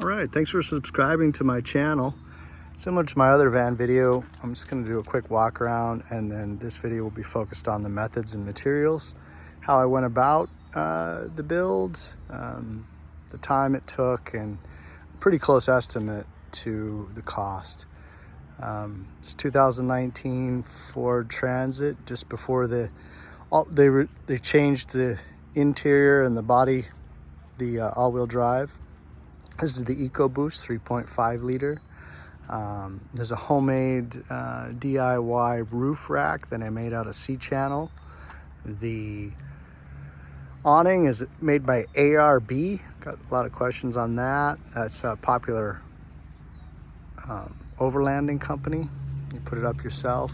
All right, thanks for subscribing to my channel. Similar to my other van video, I'm just going to do a quick walk around, and then this video will be focused on the methods and materials, how I went about the build, the time it took, and a pretty close estimate to the cost. It's 2019 Ford Transit, just before they changed the interior and the body, the all-wheel drive. This is the EcoBoost 3.5 liter. There's a homemade DIY roof rack that I made out of C-channel. The awning is made by ARB. Got a lot of questions on that. That's a popular overlanding company. You put it up yourself.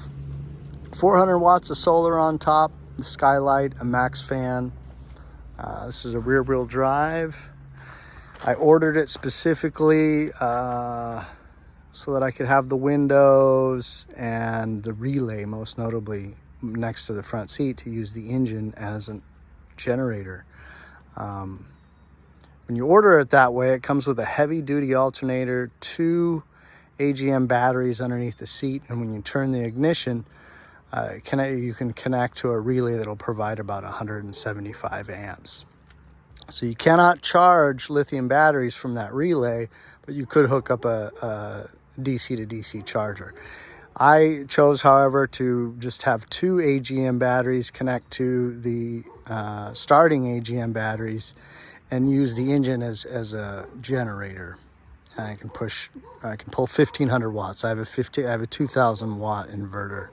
400 watts of solar on top, the skylight, a max fan. This is a rear wheel drive. I ordered it specifically so that I could have the windows and the relay, most notably next to the front seat, to use the engine as a generator. When you order it that way, it comes with a heavy duty alternator, 2 AGM batteries underneath the seat, and when you turn the ignition, you can connect to a relay that'll provide about 175 amps. So you cannot charge lithium batteries from that relay, but you could hook up a DC to DC charger. I chose, however, to just have 2 AGM batteries connect to the starting AGM batteries and use the engine as a generator. I can pull 1500 watts. I have a 2000 watt inverter.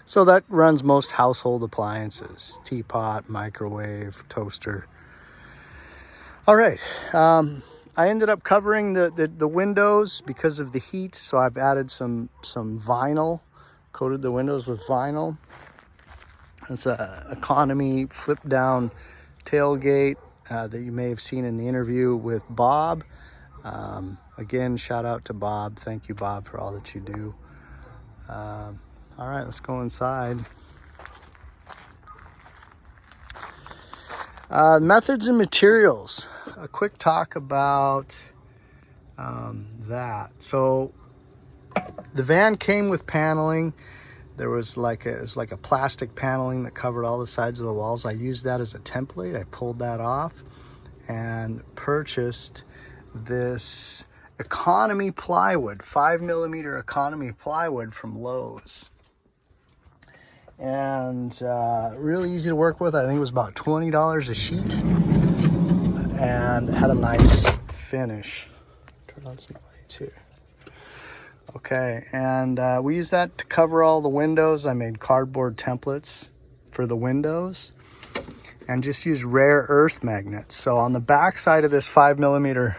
So that runs most household appliances, teapot, microwave, toaster. All right, I ended up covering the windows because of the heat, so I've added some vinyl, coated the windows with vinyl. It's a economy flip down tailgate that you may have seen in the interview with Bob. Again, shout out to Bob. Thank you, Bob, for all that you do. All right, let's go inside. Methods and materials. A quick talk about that. So the van came with paneling. There was like a plastic paneling that covered all the sides of the walls. I used that as a template. I pulled that off and purchased this economy plywood, 5mm economy plywood from Lowe's. And really easy to work with. I think it was about $20 a sheet, and had a nice finish. Turn on some lights here. Okay, and we use that to cover all the windows. I made cardboard templates for the windows and just used rare earth magnets. So on the back side of this 5mm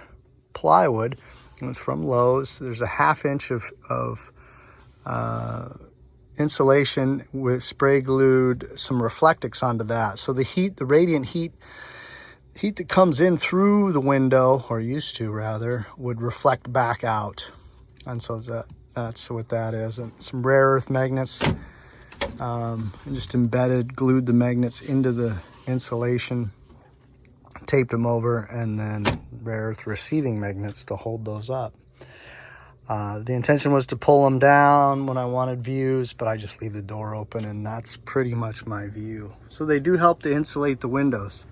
plywood, it was from Lowe's, there's a 1/2 inch of insulation with spray glued some reflectix onto that. So the heat, the radiant heat that comes in through the window, or used to rather, would reflect back out. And so that's what that is. And some rare earth magnets, and just glued the magnets into the insulation, taped them over, and then rare earth receiving magnets to hold those up. The intention was to pull them down when I wanted views, but I just leave the door open, and that's pretty much my view. So they do help to insulate the windows.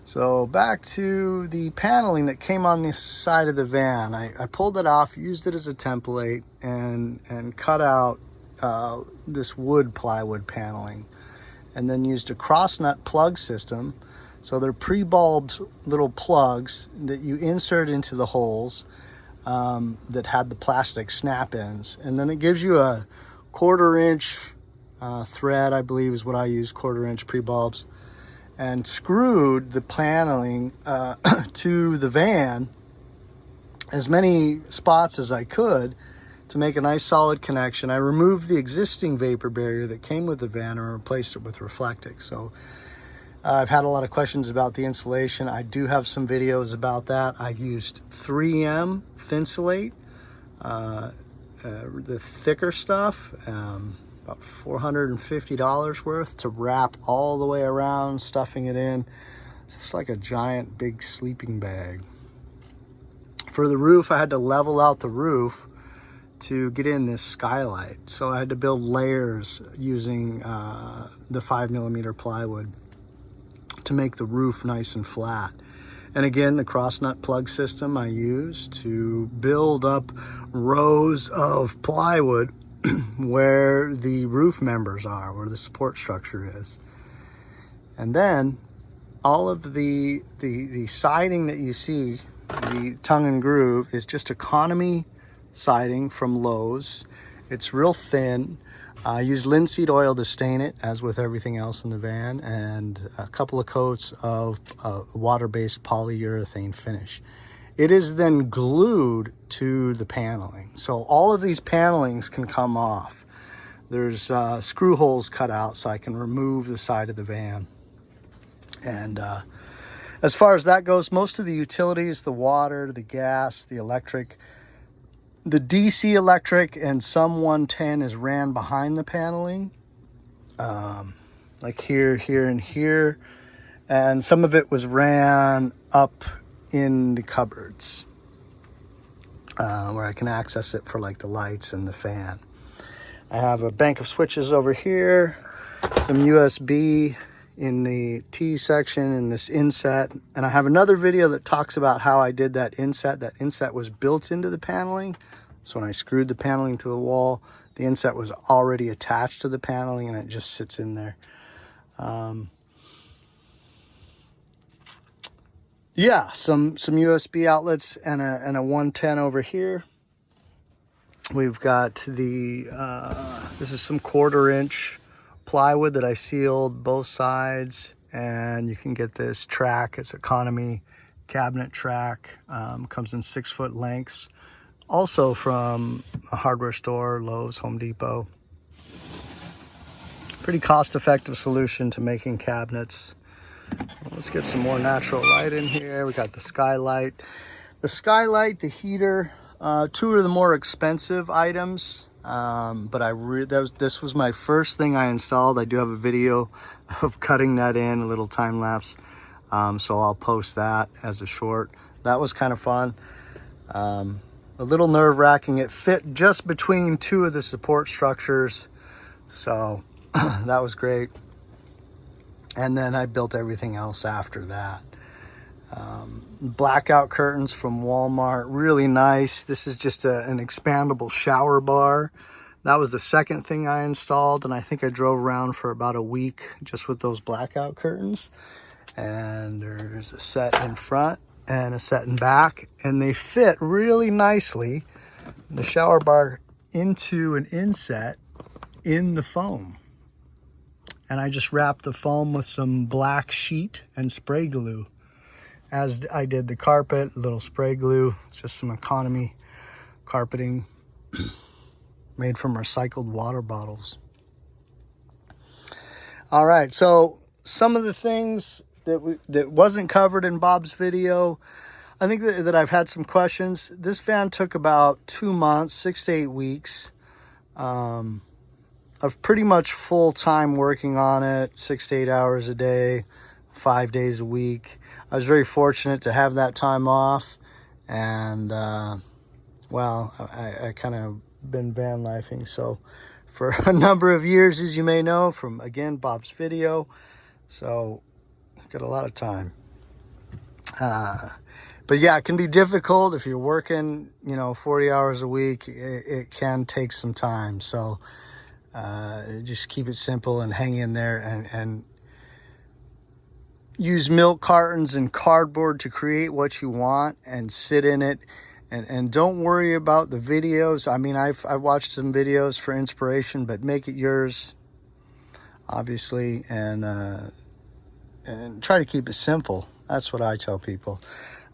So back to the paneling that came on the side of the van. I pulled it off, used it as a template, and cut out this wood plywood paneling, and then used a cross nut plug system. So they're pre-bulbed little plugs that you insert into the holes that had the plastic snap ends, and then it gives you a 1/4 inch thread, I believe is what I use, 1/4 inch pre-bulbs, and screwed the paneling to the van, as many spots as I could, to make a nice solid connection. I removed the existing vapor barrier that came with the van and replaced it with reflectix. So I've had a lot of questions about the insulation. I do have some videos about that. I used 3M Thinsulate, the thicker stuff, about $450 worth, to wrap all the way around, stuffing it in. It's just like a giant big sleeping bag. For the roof, I had to level out the roof to get in this skylight. So I had to build layers using the 5mm plywood to make the roof nice and flat. And again, the cross nut plug system I used to build up rows of plywood where the roof members are, where the support structure is. And then all of the siding that you see, the tongue and groove, is just economy siding from Lowe's. It's real thin. I used linseed oil to stain it, as with everything else in the van, and a couple of coats of water-based polyurethane finish. It is then glued to the paneling. So all of these panelings can come off. There's screw holes cut out so I can remove the side of the van. And as far as that goes, most of the utilities, the water, the gas, the electric, the DC electric and some 110 is ran behind the paneling, like here, and here. And some of it was ran up in the cupboards, where I can access it for like the lights and the fan. I have a bank of switches over here, some USB in the T section in this inset. And I have another video that talks about how I did that inset. That inset was built into the paneling. So when I screwed the paneling to the wall, the inset was already attached to the paneling and it just sits in there. Yeah, some USB outlets and a 110 over here. We've got the, this is some 1/4-inch plywood that I sealed both sides, and you can get this track. It's economy cabinet track, comes in 6-foot lengths. Also from a hardware store, Lowe's, Home Depot. Pretty cost-effective solution to making cabinets. Let's get some more natural light in here. We got the skylight. The skylight, the heater, two of the more expensive items. But this was my first thing I installed. I do have a video of cutting that in, a little time lapse. So I'll post that as a short. That was kind of fun. A little nerve-wracking. It fit just between two of the support structures. So that was great. And then I built everything else after that. Blackout curtains from Walmart, really nice. This is just an expandable shower bar. That was the second thing I installed, and I think I drove around for about a week just with those blackout curtains. And there's a set in front and a set in back, and they fit really nicely, the shower bar, into an inset in the foam. And I just wrapped the foam with some black sheet and spray glue, as I did the carpet. A little spray glue. It's just some economy carpeting made from recycled water bottles. All right, so some of the things that wasn't covered in Bob's video, I think that I've had some questions. This van took about 2 months, 6 to 8 weeks. Of pretty much full time working on it, 6 to 8 hours a day, 5 days a week. I was very fortunate to have that time off, and well, I kind of been van lifing so for a number of years, as you may know from, again, Bob's video. So got a lot of time. But yeah, it can be difficult if you're working 40 hours a week. It can take some time. So just keep it simple and hang in there, and use milk cartons and cardboard to create what you want and sit in it, and don't worry about the videos. I mean, I've watched some videos for inspiration, but make it yours, obviously, and try to keep it simple. That's what I tell people.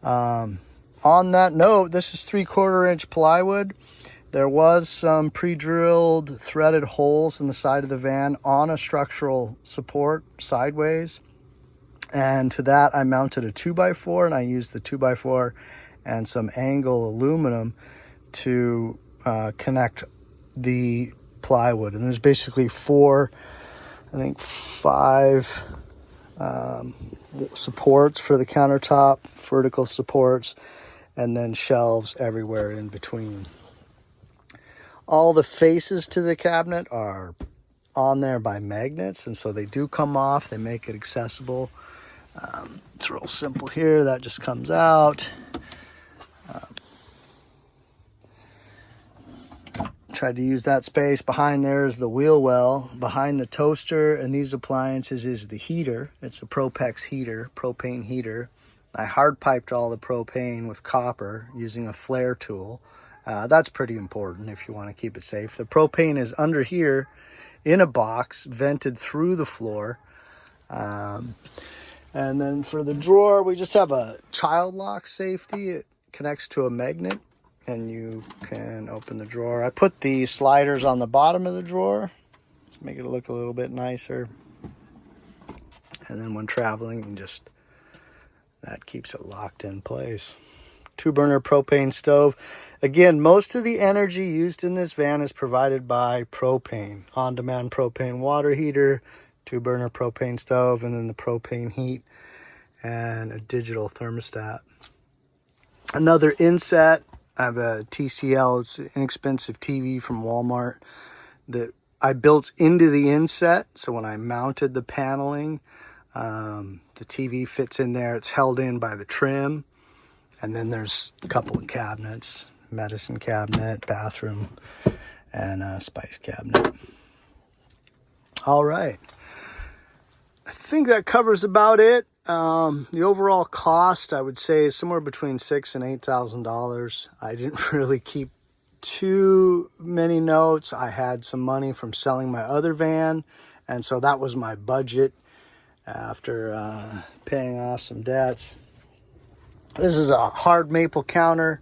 On that note, this is 3/4-inch plywood. There was some pre-drilled threaded holes in the side of the van on a structural support sideways. And to that, I mounted a 2x4, and I used the 2x4 and some angle aluminum to connect the plywood. And there's basically 5 supports for the countertop, vertical supports. and then shelves everywhere in between. All the faces to the cabinet are on there by magnets, and so they do come off. They make it accessible. It's real simple here. That just comes out. Tried to use that space. Behind there is the wheel well. Behind the toaster and these appliances is the heater. It's a Propex heater, propane heater. I hard piped all the propane with copper using a flare tool. That's pretty important if you want to keep it safe. The propane is under here in a box, vented through the floor. And then for the drawer, we just have a child lock safety. It connects to a magnet, and you can open the drawer. I put the sliders on the bottom of the drawer to make it look a little bit nicer. And then when traveling, that keeps it locked in place. 2-burner propane stove. Again, most of the energy used in this van is provided by propane. On-demand propane water heater, 2-burner propane stove, and then the propane heat and a digital thermostat. Another inset. I have a TCL. It's an inexpensive TV from Walmart that I built into the inset. So when I mounted the paneling, the TV fits in there. It's held in by the trim. And then there's a couple of cabinets, medicine cabinet, bathroom, and a spice cabinet. All right. I think that covers about it. The overall cost, I would say, is somewhere between $6,000 and $8,000. I didn't really keep too many notes. I had some money from selling my other van, and so that was my budget after paying off some debts. This is a hard maple counter.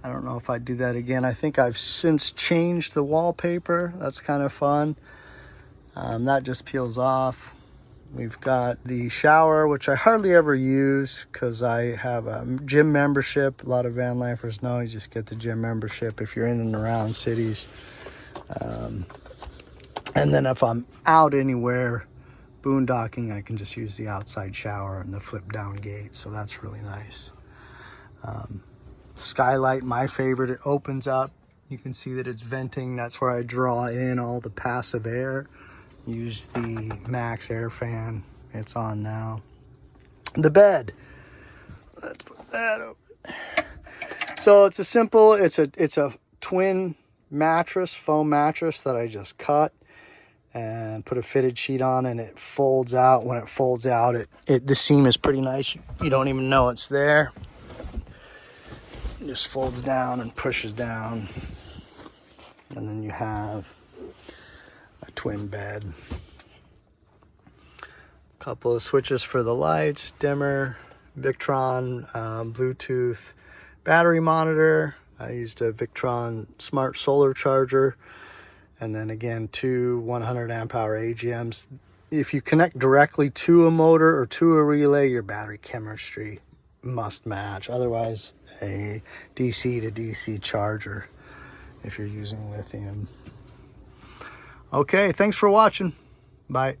I don't know if I'd do that again. I think I've since changed the wallpaper. That's kind of fun. That just peels off. We've got the shower, which I hardly ever use because I have a gym membership. A lot of van lifers know you just get the gym membership if you're in and around cities. And then if I'm out anywhere boondocking, I can just use the outside shower and the flip down gate. So that's really nice. Skylight, my favorite. It opens up. You can see that it's venting. That's where I draw in all the passive air. Use the max air fan. It's on now. The bed. Let's put that over. So it's a twin mattress, foam mattress that I just cut and put a fitted sheet on, and it folds out. When it folds out, the seam is pretty nice. You don't even know it's there. It just folds down and pushes down. And then you have a twin bed. A couple of switches for the lights, dimmer, Victron, Bluetooth, battery monitor. I used a Victron smart solar charger. And then again, 2 100 amp hour AGMs. If you connect directly to a motor or to a relay, your battery chemistry must match. Otherwise, a DC to DC charger if you're using lithium. Okay, thanks for watching. Bye.